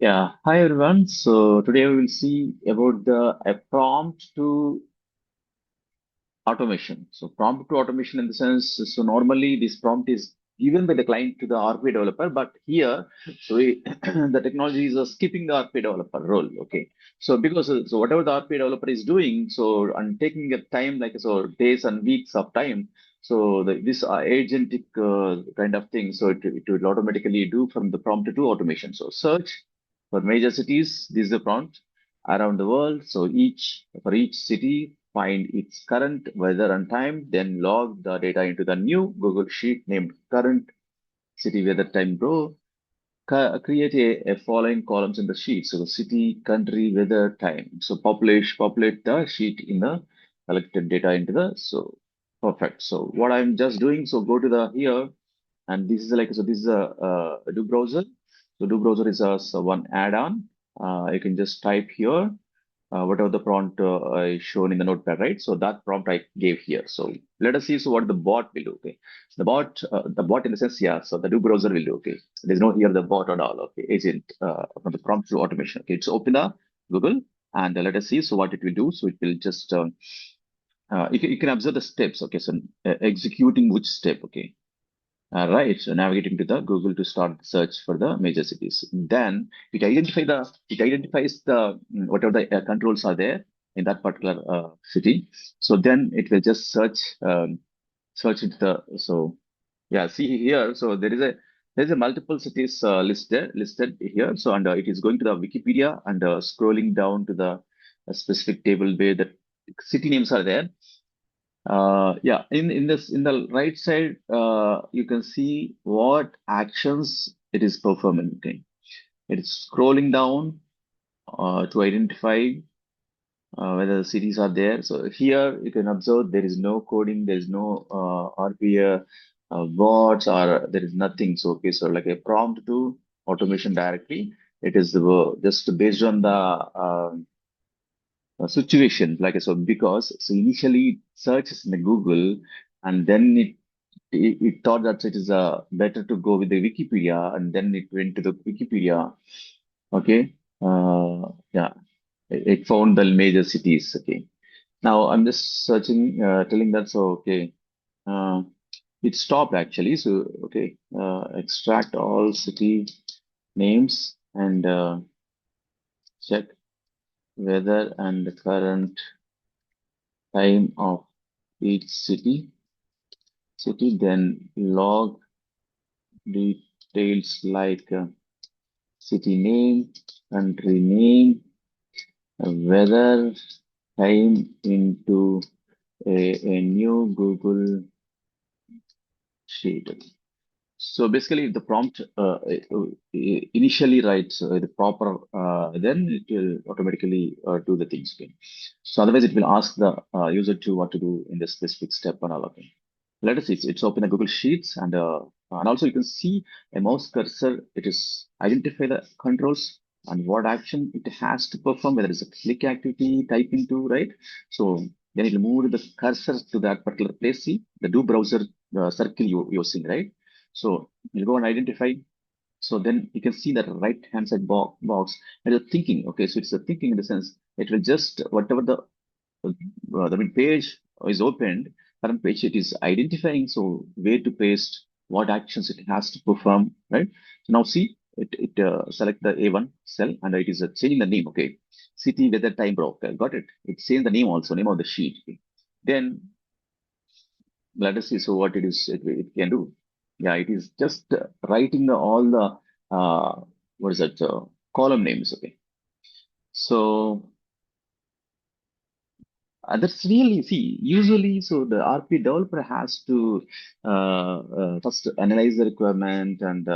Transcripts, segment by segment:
Yeah, hi everyone. So today we will see about the a prompt to automation. So prompt to automation in the sense, so normally this prompt is given by the client to the RPA developer, but here the technology is skipping the RPA developer role. Okay, so because so whatever the RPA developer is doing, so and taking a time like so days and weeks of time. So this agentic kind of thing, so it will automatically do from the prompt to automation. So search for major cities, this is the prompt around the world. So each city, find its current weather and time, then log the data into the new Google Sheet named current city weather time row. Create a following columns in the sheet. So city, country, weather, time. So populate the sheet in the collected data into the so perfect. So what I'm just doing, so go to the here, and this is like so this is a do browser. So do browser is a so one add-on. You can just type here whatever the prompt is shown in the notepad, right? So that prompt I gave here. So let us see so what the bot will do. Okay, the bot in the sense, yeah. So the do browser will do. Okay, there's no here the bot at all. Okay, agent from the prompt to automation. Okay, it's open the Google and let us see so what it will do. So it will just you can observe the steps. Okay, so executing which step. Okay, right, so navigating to the Google to start the search for the major cities. Then it identifies the whatever the controls are there in that particular city. So then it will just search into the so yeah. See here, so there's a multiple cities listed here. So and it is going to the Wikipedia and scrolling down to the specific table where the city names are there. Yeah, in the right side, you can see what actions it is performing. Okay, it is scrolling down to identify whether the cities are there. So here you can observe there is no coding, there is no RPA bots, or there is nothing. So okay, so like a prompt to automation directly. It is just based on the situation, like so because so initially it searches in the Google and then it thought that it is better to go with the Wikipedia, and then it went to the Wikipedia. Okay, yeah, it found the major cities. Okay, now I'm just searching, telling that so okay, uh, it stopped actually. So okay, extract all city names and check weather and the current time of each city, then log details like city name, country name, weather, time into a new Google Sheet. So basically, if the prompt initially writes the proper, then it will automatically do the things. Okay. So otherwise, it will ask the user to what to do in the specific step and all. Okay. Let us see. It's open a Google Sheets and also you can see a mouse cursor. It is identify the controls and what action it has to perform, whether it's a click activity, type into, right? So then it will move the cursor to that particular place. See the do browser circle you're seeing, right? So you go and identify. So then you can see that right hand side box and you're thinking, okay, so it's a thinking in the sense it will just whatever the page is opened, current page, it is identifying so where to paste, what actions it has to perform, right? So now see, it select the A1 cell and it is changing the name, okay? City, weather, time, bro, okay, got it. It's saying the name also, name of the sheet. Okay. Then let us see so what it can do. Yeah, it is just writing all the what is that column names, okay? So that's really, see, usually, so the RP developer has to first analyze the requirement and,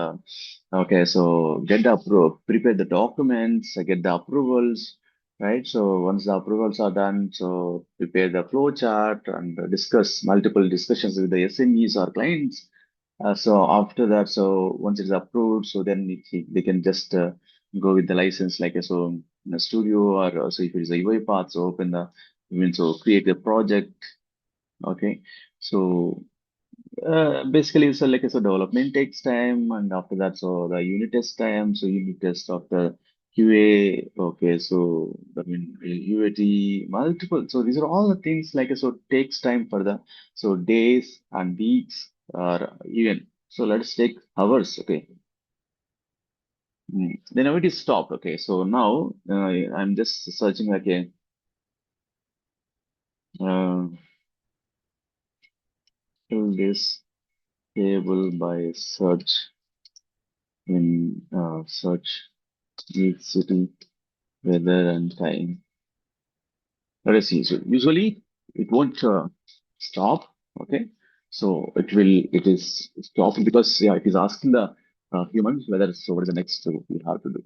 okay, so get the prepare the documents, get the approvals, right? So once the approvals are done, so prepare the flow chart and discuss multiple discussions with the SMEs or clients. So after that, so once it's approved, so then they can just go with the license, like so in a studio or so if it is a UI path, so open the so create a project. Okay, so basically, so like so development takes time, and after that, so the unit test time. So unit test after QA, okay, so I mean UAT, multiple. So these are all the things like so takes time for the so days and weeks or even so let's take hours, okay. Then now it is stopped, okay. So now I'm just searching like a fill this table by search in search each city, weather and time. Let us see. So usually it won't stop. Okay. So it is stopped because yeah, it is asking the humans whether so what is the next we have to do.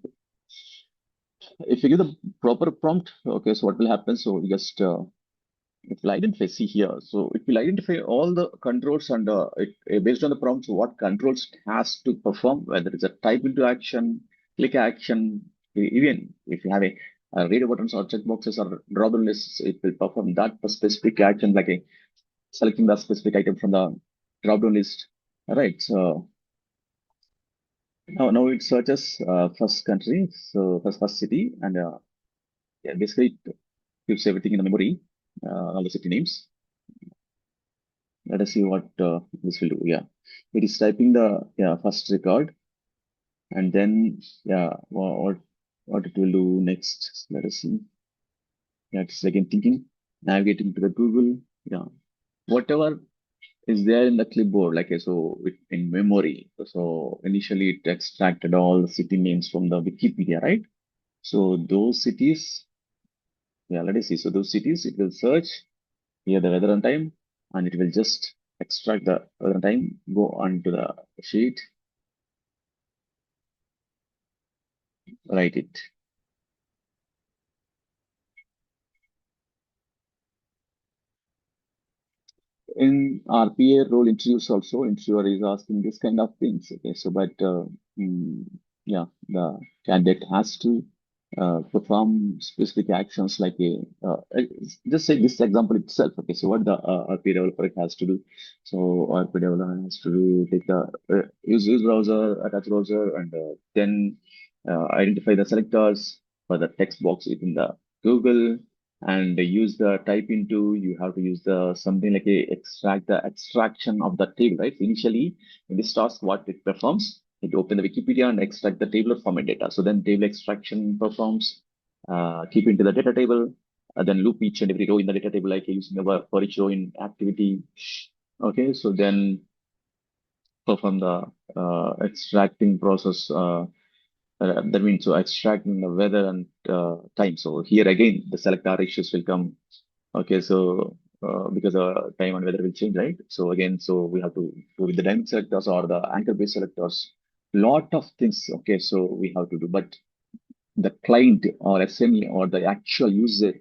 If you give the proper prompt, okay, so what will happen? So just it will identify, see here. So it will identify all the controls and based on the prompts, what controls it has to perform, whether it's a type into action, click action, even if you have a read buttons or checkboxes or drop down lists, it will perform that specific action, like a selecting the specific item from the drop down list. All right. So now it searches first country, so first city, and yeah, basically it keeps everything in the memory, all the city names. Let us see what this will do. Yeah, it is typing the yeah first record, and then yeah, what it will do next. Let us see. Yeah, it's again thinking, navigating to the Google. Yeah, whatever is there in the clipboard, like so in memory. So initially it extracted all the city names from the Wikipedia, right? So those cities, yeah, let us see. So those cities, it will search here the weather and time, and it will just extract the weather and time, go onto the sheet, write it. In RPA role interviews also, interviewer is asking this kind of things. Okay, so but mm, yeah, the candidate has to perform specific actions like a just say this example itself. Okay, so what the RPA developer has to do. So RPA developer has to do take the use browser, attach browser, and then identify the selectors for the text box within the Google and use the type into you have to use the something like a extract the extraction of the table, right? Initially in this task what it performs, it open the Wikipedia and extract the tabular format data, so then table extraction performs, keep into the data table, then loop each and every row in the data table like using the for each row in activity. Okay, so then perform the extracting process, that means so extracting the weather and time. So here again the selector issues will come. Okay, so because time and weather will change, right? So again, so we have to do with the dynamic selectors or the anchor-based selectors. Lot of things. Okay, so we have to do, but the client or SME or the actual user,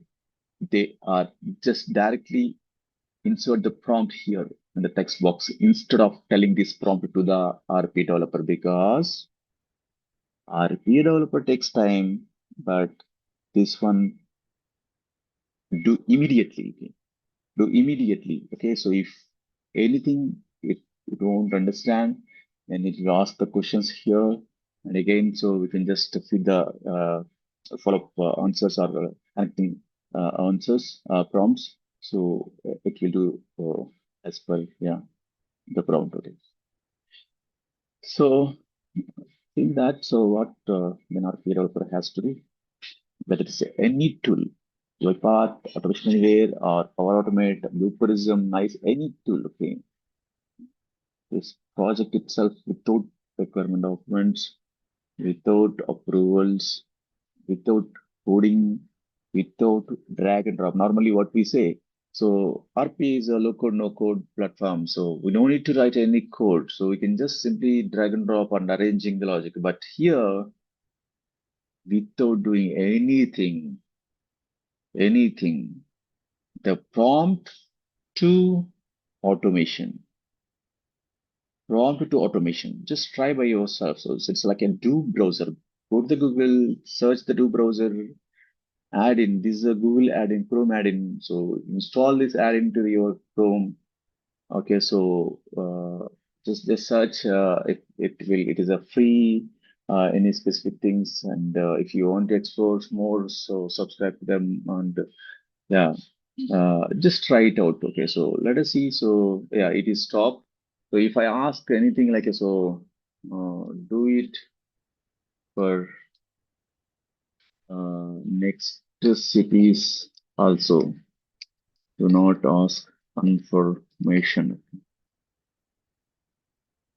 they are just directly insert the prompt here in the text box instead of telling this prompt to the RP developer because RP developer takes time, but this one do immediately. Okay? Do immediately. Okay, so if anything if you don't understand, then it will ask the questions here. And again, so we can just feed the follow-up answers or anything answers, prompts. So it will do as per yeah the prompt. Okay. So in that, so what then our developer has to do, whether it's any tool, UiPath, Automation Anywhere, or Power Automate, Looperism, Nice, any tool, okay, this project itself without requirement documents, without approvals, without coding, without drag and drop. Normally, what we say, so RPA is a low code, no code platform. So we don't need to write any code. So we can just simply drag and drop and arranging the logic. But here, without doing anything, the prompt to automation. Prompt to automation. Just try by yourself. So it's like a do browser. Go to the Google, search the do browser, add in. This is a Google add-in, Chrome add-in. So install this add-in to your Chrome. Okay, so just search. It is a free. any specific things. And if you want to explore more, so subscribe to them. And yeah, just try it out. Okay, so let us see. So yeah, it is stop. So if I ask anything like so, do it for next cities also. Do not ask information.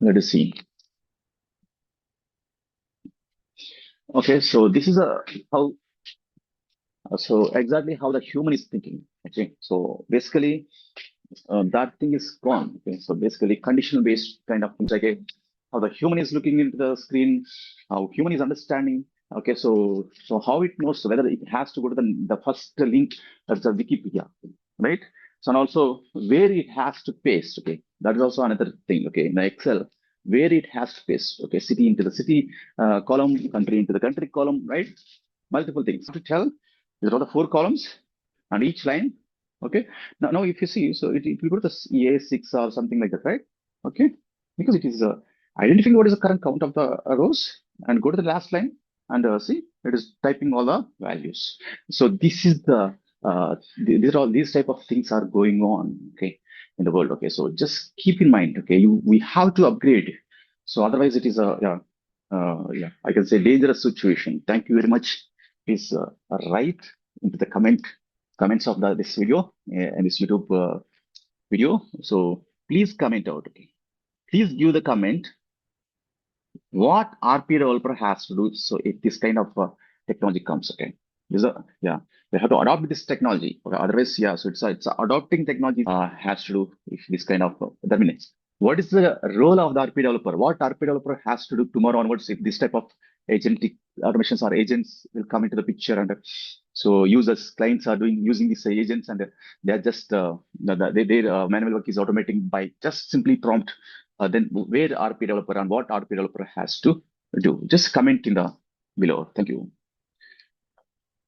Let us see. Okay, so this is a how so exactly how the human is thinking. Okay, so basically that thing is gone. Okay, so basically conditional based kind of things like how the human is looking into the screen, how human is understanding. Okay, so how it knows whether it has to go to the first link, that's the Wikipedia, right? So and also where it has to paste. Okay, that is also another thing. Okay, in the Excel, where it has to paste. Okay, city into the city column, country into the country column, right? Multiple things to tell. There are the four columns and each line. Okay. Now if you see, so it will go to the A6 or something like that, right? Okay. Because it is identifying what is the current count of the rows and go to the last line and see it is typing all the values. So this is the these are all these type of things are going on. Okay, in the world. Okay, so just keep in mind. Okay, we have to upgrade. So otherwise, it is a yeah, I can say dangerous situation. Thank you very much. Please write into the comments of this video and this YouTube video. So please comment out. Okay, please give the comment what RPA developer has to do. So if this kind of technology comes, okay, yeah, they have to adopt this technology. Okay, otherwise, yeah, so it's adopting technology has to do if this kind of that means what is the role of the RPA developer? What RPA developer has to do tomorrow onwards if this type of agentic automations or agents will come into the picture and so users clients are doing using these agents and they are just their manual work is automating by just simply prompt then where RP developer and what RP developer has to do. Just comment in the below. Thank you.